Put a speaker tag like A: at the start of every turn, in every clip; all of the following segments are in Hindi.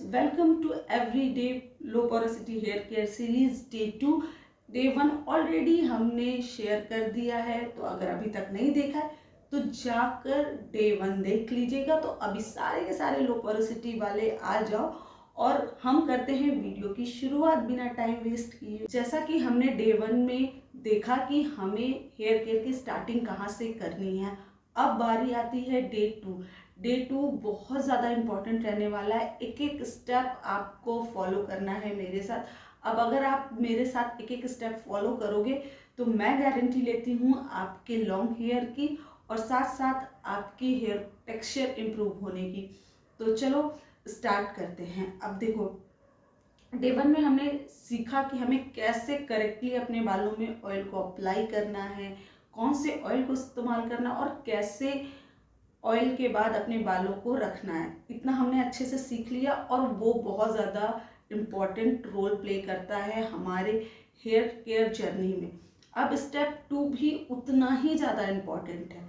A: Welcome to everyday low porosity hair care series day 2। Day 1 already हमने शेयर कर दिया है, तो अगर अभी तक नहीं देखा है तो जाकर डे 1 देख लीजिएगा। तो अभी सारे के सारे लो पोरोसिटी वाले आ जाओ और हम करते हैं वीडियो की शुरुआत बिना टाइम वेस्ट किए। जैसा कि हमने डे 1 में देखा कि हमें हेयर केयर की स्टार्टिंग कहाँ से करनी है, अब बारी आती है डे 2। डे 2 बहुत ज़्यादा इम्पॉर्टेंट रहने वाला है। एक एक स्टेप आपको फॉलो करना है मेरे साथ। अब अगर आप मेरे साथ एक एक स्टेप फॉलो करोगे तो मैं गारंटी लेती हूँ आपके लॉन्ग हेयर की और साथ साथ आपकी हेयर टेक्सचर इम्प्रूव होने की। तो चलो स्टार्ट करते हैं। अब देखो, डे 1 में हमने सीखा कि हमें कैसे करेक्टली अपने बालों में ऑयल को अप्लाई करना है, कौन से ऑयल को इस्तेमाल करना और कैसे ऑयल के बाद अपने बालों को रखना है। इतना हमने अच्छे से सीख लिया और वो बहुत ज़्यादा इम्पॉर्टेंट रोल प्ले करता है हमारे हेयर केयर जर्नी में। अब स्टेप 2 भी उतना ही ज़्यादा इम्पॉर्टेंट है।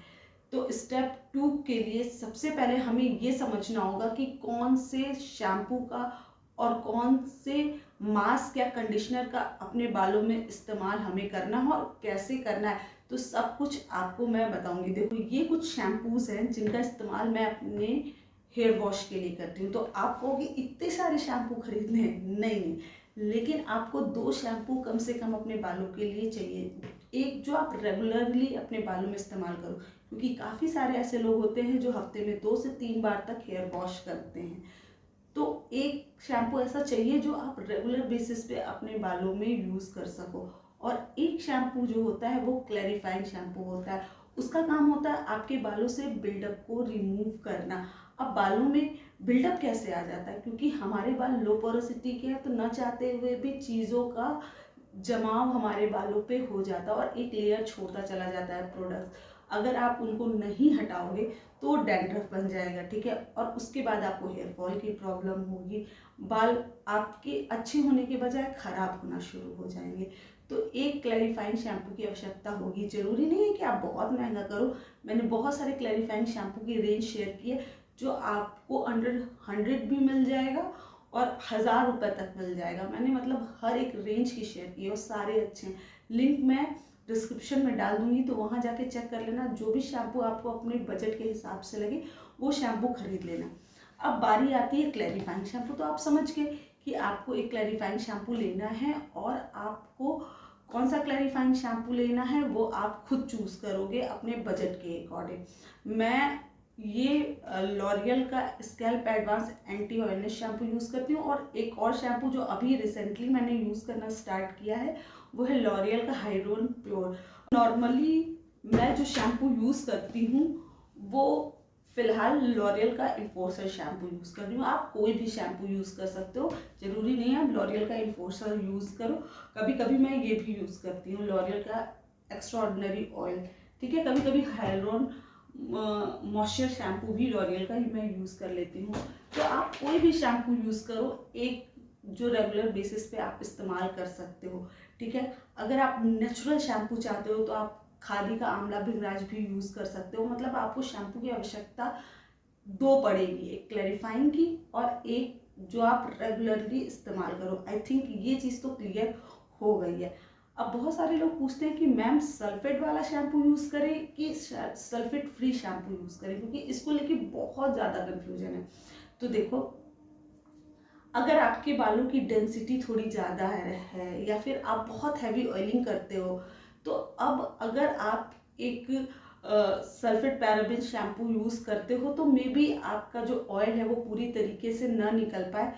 A: तो स्टेप 2 के लिए सबसे पहले हमें ये समझना होगा कि कौन से शैम्पू का और कौन से मास्क या कंडीशनर का अपने बालों में इस्तेमाल हमें करना है और कैसे करना है। तो सब कुछ आपको मैं बताऊंगी। देखो, ये कुछ शैम्पूज हैं जिनका इस्तेमाल मैं अपने हेयर वॉश के लिए करती हूँ। तो आप कहोगे इतने सारे शैम्पू खरीदने हैं? नहीं, लेकिन आपको 2 शैम्पू कम से कम अपने बालों के लिए चाहिए। एक जो आप रेगुलरली अपने बालों में इस्तेमाल करो, क्योंकि काफ़ी सारे ऐसे लोग होते हैं जो हफ्ते में 2 से 3 बार तक हेयर वॉश करते हैं। तो एक शैम्पू ऐसा चाहिए जो आप रेगुलर बेसिस पे अपने बालों में यूज़ कर सको। और एक शैम्पू जो होता है वो क्लैरिफाइंग शैम्पू होता है। उसका काम होता है आपके बालों से बिल्डअप को रिमूव करना। अब बालों में बिल्डअप कैसे आ जाता है? क्योंकि हमारे बाल लो पोरोसिटी के हैं, तो न चाहते हुए भी चीज़ों का जमाव हमारे बालों पे हो जाता है और एक लेयर छोड़ता चला जाता है प्रोडक्ट। अगर आप उनको नहीं हटाओगे तो डैंड्रफ बन जाएगा, ठीक है, और उसके बाद आपको हेयर फॉल की प्रॉब्लम होगी। बाल आपके अच्छे होने के बजाय खराब होना शुरू हो जाएंगे। तो एक क्लैरिफाइंग शैम्पू की आवश्यकता होगी। जरूरी नहीं है कि आप बहुत महंगा करो। मैंने बहुत सारे क्लैरिफाइंग शैम्पू की रेंज शेयर की है जो आपको अंडर 100 भी मिल जाएगा और 1000 रुपये तक मिल जाएगा। मैंने मतलब हर एक रेंज की शेयर की है और सारे अच्छे हैं। लिंक मैं डिस्क्रिप्शन में डाल दूंगी, तो वहाँ जाके चेक कर लेना। जो भी शैम्पू आपको अपने बजट के हिसाब से लगे वो शैम्पू खरीद लेना। अब बारी आती है क्लैरिफाइंग शैम्पू। तो आप समझ गए कि आपको एक क्लैरिफाइंग शैम्पू लेना है और आपको कौन सा क्लैरिफाइंग शैम्पू लेना है वो आप खुद चूज करोगे अपने बजट के अकॉर्डिंग। मैं ये लॉरियल का scalp advance anti oiliness shampoo use करती हूँ और एक और शैम्पू जो अभी रिसेंटली मैंने यूज़ करना स्टार्ट किया है वो है लॉरियल का हाइड्रोन प्योर। नॉर्मली मैं जो शैम्पू यूज़ करती हूँ वो फिलहाल लॉरियल का इन्फोर्सर शैम्पू यूज़ कर रही हूँ। आप कोई भी शैम्पू यूज़ कर सकते हो, जरूरी नहीं है आप लॉरियल का इन्फोर्सर यूज़ करो। कभी कभी मैं ये भी यूज़ करती हूँ लॉरियल का एक्स्ट्रॉर्डिनरी ऑयल, ठीक है। कभी कभी हाइड्रोन मॉइस्चर शैम्पू भी लॉरियल का ही मैं यूज़ कर लेती हूँ। तो आप कोई भी शैम्पू यूज़ करो, एक जो रेगुलर बेसिस पे आप इस्तेमाल कर सकते हो, ठीक है। अगर आप नेचुरल शैम्पू चाहते हो तो आप खादी का आंवला भिंगराज भी यूज़ कर सकते हो। मतलब आपको शैम्पू की आवश्यकता 2 पड़ेगी, एक क्लैरिफाइंग की और एक जो आप रेगुलरली इस्तेमाल करो। आई थिंक ये चीज़ तो क्लियर हो गई है। अब बहुत सारे लोग पूछते हैं कि मैम सल्फेट वाला शैम्पू यूज़ करें कि सल्फेट फ्री शैम्पू यूज़ करें, क्योंकि इसको लेके बहुत ज़्यादा कन्फ्यूजन है। तो देखो, अगर आपके बालों की डेंसिटी थोड़ी ज़्यादा है या फिर आप बहुत हैवी ऑयलिंग करते हो, तो अब अगर आप एक सल्फेट पैराबेन शैम्पू यूज़ करते हो तो मे बी आपका जो ऑयल है वो पूरी तरीके से ना निकल पाए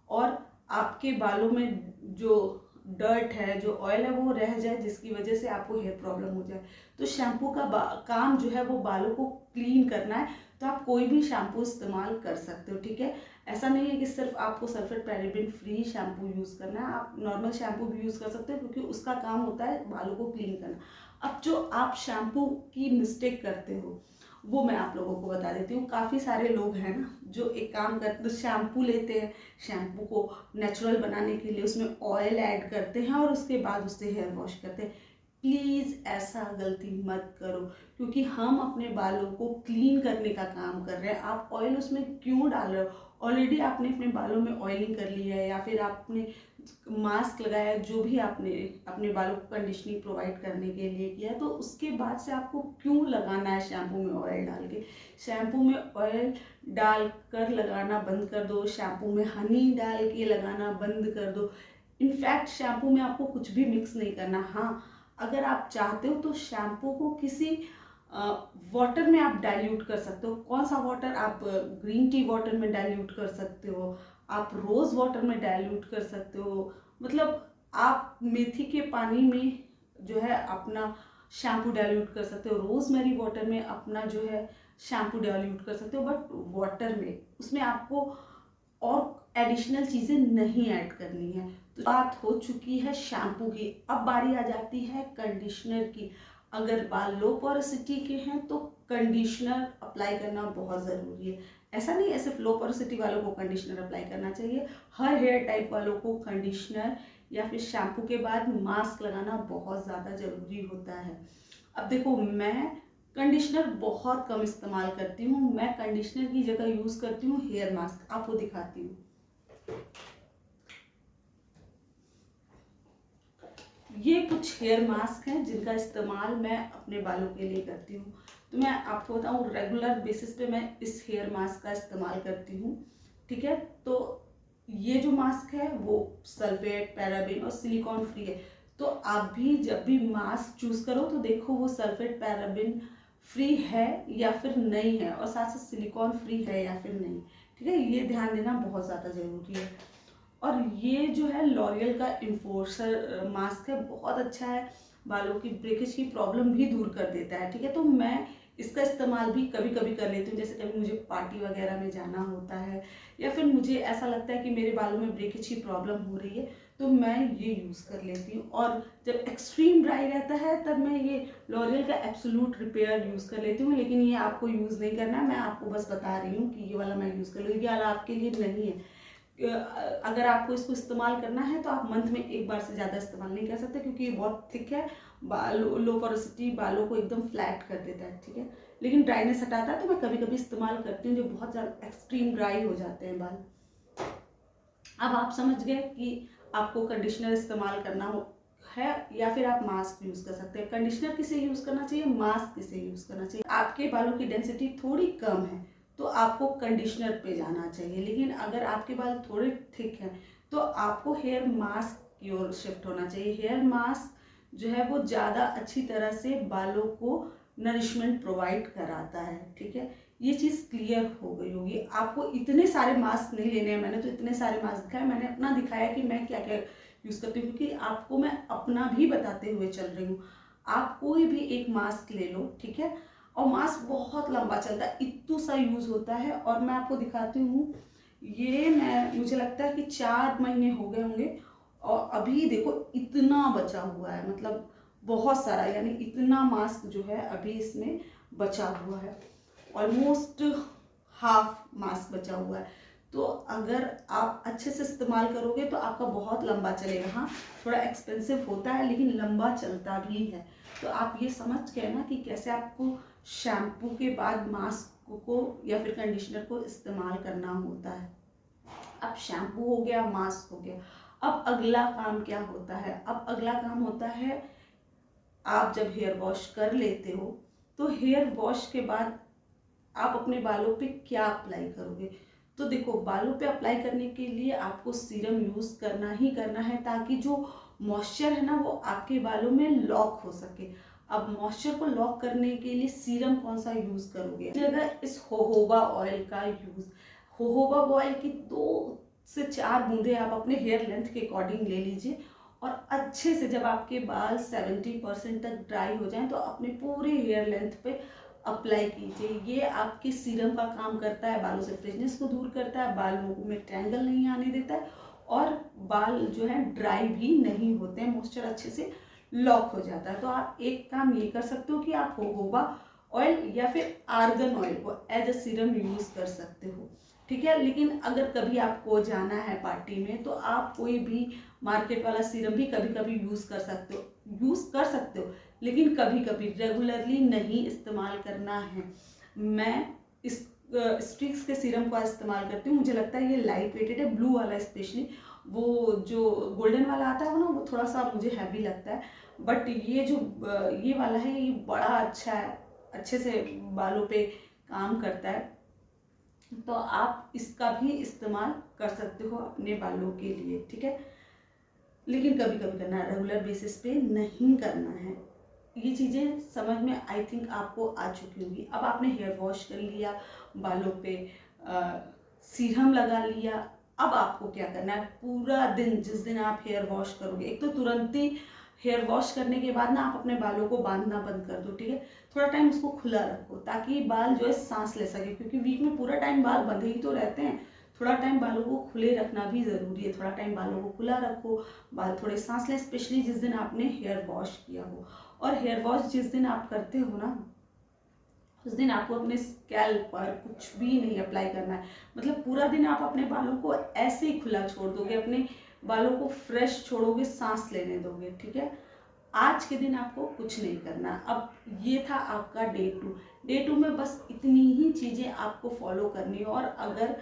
A: और आपके बालों में जो डर्ट है, जो ऑयल है, वो रह जाए, जिसकी वजह से आपको हेयर प्रॉब्लम हो जाए। तो शैम्पू का काम जो है वो बालों को क्लीन करना है। तो आप कोई भी शैम्पू इस्तेमाल कर सकते हो, ठीक है। ऐसा नहीं है कि सिर्फ आपको sulphate paraben free shampoo use करना है, आप नॉर्मल शैम्पू भी यूज़ कर सकते हो, क्योंकि उसका काम होता है बालों को क्लीन करना। अब जो आप शैम्पू की मिस्टेक करते हो वो मैं आप लोगों को बता देती हूँ। काफ़ी सारे लोग हैं ना जो एक काम करते हैं, शैम्पू लेते हैं, शैम्पू को नेचुरल बनाने के लिए उसमें ऑयल ऐड करते हैं और उसके बाद उससे हेयर वॉश करते हैं। प्लीज़ ऐसा गलती मत करो, क्योंकि हम अपने बालों को क्लीन करने का काम कर रहे हैं। आप ऑयल उसमें क्यों डाल रहे हो? ऑलरेडी आपने अपने बालों में ऑयलिंग कर लिया है या फिर आपने मास्क लगाया है, जो भी आपने अपने बालों को कंडीशनिंग प्रोवाइड करने के लिए किया है, तो उसके बाद से आपको क्यों लगाना है शैम्पू में ऑयल डाल के। शैम्पू में ऑयल डालकर लगाना बंद कर दो, शैम्पू में हनी डाल के लगाना बंद कर दो। इनफैक्ट शैम्पू में आपको कुछ भी मिक्स नहीं करना। हाँ, अगर आप चाहते हो तो शैम्पू को किसी वाटर में आप डाइल्यूट कर सकते हो। कौन सा वाटर? आप ग्रीन टी वाटर में डाइल्यूट कर सकते हो, आप रोज़ वाटर में डाइल्यूट कर सकते हो, मतलब आप मेथी के पानी में जो है अपना शैम्पू डाइल्यूट कर सकते हो, रोज़मेरी वाटर में अपना जो है शैम्पू डाइल्यूट कर सकते हो, बट वाटर में उसमें आपको और एडिशनल चीज़ें नहीं ऐड करनी है। तो बात हो चुकी है शैम्पू की, अब बारी आ जाती है कंडीशनर की। अगर बाल लो पोरोसिटी के हैं तो कंडीशनर अप्लाई करना बहुत ज़रूरी है। ऐसा नहीं है सिर्फ लो पोरोसिटी वालों को कंडीशनर अप्लाई करना चाहिए, हर हेयर टाइप वालों को कंडीशनर या फिर शैम्पू के बाद मास्क लगाना बहुत ज़्यादा ज़रूरी होता है। अब देखो, मैं कंडीशनर बहुत कम इस्तेमाल करती हूँ, मैं कंडीशनर की जगह यूज़ करती हूँ हेयर मास्क। आपको दिखाती हूँ। ये कुछ हेयर मास्क हैं जिनका इस्तेमाल मैं अपने बालों के लिए करती हूँ। तो मैं आपको बताऊँ, रेगुलर बेसिस पे मैं इस हेयर मास्क का इस्तेमाल करती हूँ। ठीक है, तो ये जो मास्क है वो सल्फेट, पैराबिन और सिलिकॉन फ्री है। तो आप भी जब भी मास्क चूज़ करो तो देखो वो सल्फेट पैराबिन फ्री है या फिर नहीं है, और साथ साथ सिलिकॉन फ्री है या फिर नहीं। ठीक है, ये ध्यान देना बहुत ज़्यादा ज़रूरी है। और ये जो है लॉरियल का इन्फोर्सर मास्क है, बहुत अच्छा है, बालों की ब्रेकेज की प्रॉब्लम भी दूर कर देता है। ठीक है, तो मैं इसका इस्तेमाल भी कभी कभी कर लेती हूँ, जैसे कभी मुझे पार्टी वगैरह में जाना होता है या फिर मुझे ऐसा लगता है कि मेरे बालों में ब्रेकेज की प्रॉब्लम हो रही है, तो मैं ये यूज़ कर लेती हूँ। और जब एक्सट्रीम ड्राई रहता है तब मैं ये लॉरियल का एब्सोल्यूट रिपेयर यूज़ कर लेती हूँ, लेकिन ये आपको यूज़ नहीं करना है, मैं आपको बस बता रही हूँ कि ये वाला मैं यूज़ कर लूँगी, ये वाला आपके लिए नहीं है। अगर आपको इसको इस्तेमाल करना है तो आप मंथ में एक बार से ज़्यादा इस्तेमाल नहीं कर सकते, क्योंकि ये बहुत थिक है, लो पोरोसिटी बालों को एकदम फ्लैट कर देता है। ठीक है, लेकिन ड्राइनेस हटाता है, तो मैं कभी कभी इस्तेमाल करती हूँ जब बहुत ज़्यादा एक्सट्रीम ड्राई हो जाते हैं बाल। अब आप समझ गए कि आपको कंडीशनर इस्तेमाल करना हो है या फिर आप मास्क यूज़ कर सकते हैं। कंडीशनर किसे यूज़ करना चाहिए, मास्क किसे यूज़ करना चाहिए। आपके बालों की डेंसिटी थोड़ी कम है तो आपको कंडीशनर पे जाना चाहिए, लेकिन अगर आपके बाल थोड़े थिक हैं तो आपको हेयर मास्क की ओर शिफ्ट होना चाहिए। हेयर मास्क जो है वो ज़्यादा अच्छी तरह से बालों को नरिशमेंट प्रोवाइड कराता है। ठीक है, ये चीज़ क्लियर हो गई होगी। आपको इतने सारे मास्क नहीं लेने हैं, मैंने तो इतने सारे मास्क दिखाए, मैंने अपना दिखाया कि मैं क्या क्या यूज़ करती हूँ, क्योंकि आपको मैं अपना भी बताते हुए चल रही हूँ। आप कोई भी एक मास्क ले लो, ठीक है, और मास्क बहुत लंबा चलता है, इतना सा यूज़ होता है। और मैं आपको दिखाती हूँ, ये मुझे लगता है कि 4 महीने हो गए होंगे और अभी देखो इतना बचा हुआ है, मतलब बहुत सारा, यानी इतना मास्क जो है अभी इसमें बचा हुआ है, ऑलमोस्ट हाफ मास्क बचा हुआ है। तो अगर आप अच्छे से इस्तेमाल करोगे तो आपका बहुत लंबा चलेगा। हाँ, थोड़ा एक्सपेंसिव होता है लेकिन लंबा चलता भी है। तो आप ये समझ गए ना कि कैसे आपको शैम्पू के बाद मास्क को या फिर कंडीशनर को इस्तेमाल करना होता है। अब शैम्पू हो गया, मास्क हो गया, अब अगला काम क्या होता है? अब अगला काम होता है, आप जब हेयर वॉश कर लेते हो तो हेयर वॉश के बाद आप अपने बालों पे क्या अप्लाई करोगे? तो देखो, बालों पे अप्लाई करने के लिए आपको सीरम यूज़ करना ही करना है, ताकि जो मॉइस्चर है ना वो आपके बालों में लॉक हो सके। अब मॉइस्चर को लॉक करने के लिए सीरम कौन सा यूज़ करोगे? जगह इस होहोबा ऑयल का यूज़, होहोबा ऑयल की 2 से 4 बूंदे आप अपने हेयर लेंथ के अकॉर्डिंग ले लीजिए, और अच्छे से जब आपके बाल 70% तक ड्राई हो जाएं तो अपने पूरे हेयर लेंथ पे अप्लाई कीजिए। ये आपके सीरम का काम करता है, बालों से फ्रिजनेस को दूर करता है, बालों में ट्रैंगल नहीं आने देता है, और बाल जो है ड्राई भी नहीं होते हैं, मॉइस्चर अच्छे से लॉक हो जाता है। तो आप एक काम ये कर सकते हो कि आप होहोबा ऑयल या फिर आर्गन ऑयल को एज अ सीरम यूज़ कर सकते हो। ठीक है, लेकिन अगर कभी आपको जाना है पार्टी में तो आप कोई भी मार्केट वाला सीरम भी कभी कभी यूज़ कर सकते हो, लेकिन कभी कभी, रेगुलरली नहीं इस्तेमाल करना है। मैं इस स्ट्रिक्स के सीरम का इस्तेमाल करती हूँ। मुझे लगता है ये लाइट वेटेड है, ब्लू वाला स्पेशली। वो जो गोल्डन वाला आता है ना, वो थोड़ा सा मुझे हैवी लगता है, बट ये जो ये वाला है ये बड़ा अच्छा है, अच्छे से बालों पे काम करता है। तो आप इसका भी इस्तेमाल कर सकते हो अपने बालों के लिए, ठीक है। लेकिन कभी कभी करना है, रेगुलर बेसिस पे नहीं करना है। ये चीज़ें समझ में आई थिंक आपको आ चुकी होगी। अब आपने हेयर वॉश कर लिया, बालों पे सीरम लगा लिया। अब आपको क्या करना है, पूरा दिन जिस दिन आप हेयर वॉश करोगे, एक तो तुरंत ही हेयर वॉश करने के बाद ना आप अपने बालों को बांधना बंद कर दो, ठीक है। थोड़ा टाइम उसको खुला रखो ताकि बाल जो है सांस ले सके, क्योंकि वीक में पूरा टाइम बाल बंधे ही तो रहते हैं। थोड़ा टाइम बालों को खुले रखना भी ज़रूरी है। थोड़ा टाइम बालों को खुला रखो, बाल थोड़े सांस लें, स्पेशली जिस दिन आपने हेयर वॉश किया हो। और हेयर वॉश जिस दिन आप करते हो ना, उस दिन आपको अपने स्कैल्प पर कुछ भी नहीं अप्लाई करना है। मतलब पूरा दिन आप अपने बालों को ऐसे ही खुला छोड़ दोगे, अपने बालों को फ्रेश छोड़ोगे, सांस लेने दोगे, ठीक है। आज के दिन आपको कुछ नहीं करना। अब ये था आपका डे टू में बस इतनी ही चीज़ें आपको फॉलो करनी है। और अगर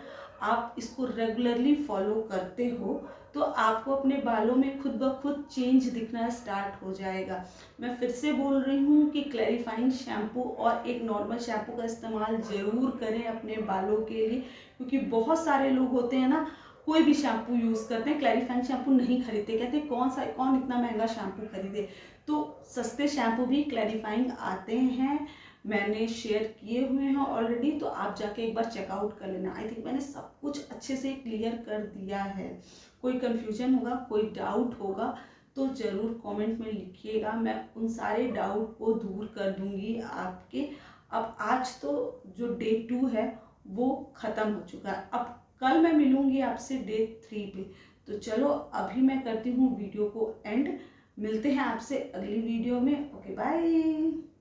A: आप इसको रेगुलरली फॉलो करते हो तो आपको अपने बालों में खुद ब खुद चेंज दिखना स्टार्ट हो जाएगा। मैं फिर से बोल रही हूँ कि क्लैरिफाइंग शैम्पू और एक नॉर्मल शैम्पू का इस्तेमाल ज़रूर करें अपने बालों के लिए, क्योंकि बहुत सारे लोग होते हैं ना, कोई भी शैम्पू यूज़ करते हैं, क्लैरिफाइंग शैम्पू नहीं खरीदते, कहते हैं कौन इतना महंगा शैम्पू खरीदे। तो सस्ते शैम्पू भी क्लैरिफाइंग आते हैं, मैंने शेयर किए हुए हैं ऑलरेडी, तो आप जाके एक बार चेकआउट कर लेना। आई थिंक मैंने सब कुछ अच्छे से क्लियर कर दिया है। कोई कन्फ्यूजन होगा, कोई डाउट होगा तो ज़रूर कमेंट में लिखिएगा, मैं उन सारे डाउट को दूर कर दूंगी आपके। अब आज तो जो डे 2 है वो ख़त्म हो चुका है। अब कल मैं मिलूंगी आपसे डे 3 पे। तो चलो अभी मैं करती हूँ वीडियो को एंड, मिलते हैं आपसे अगली वीडियो में। Okay bye.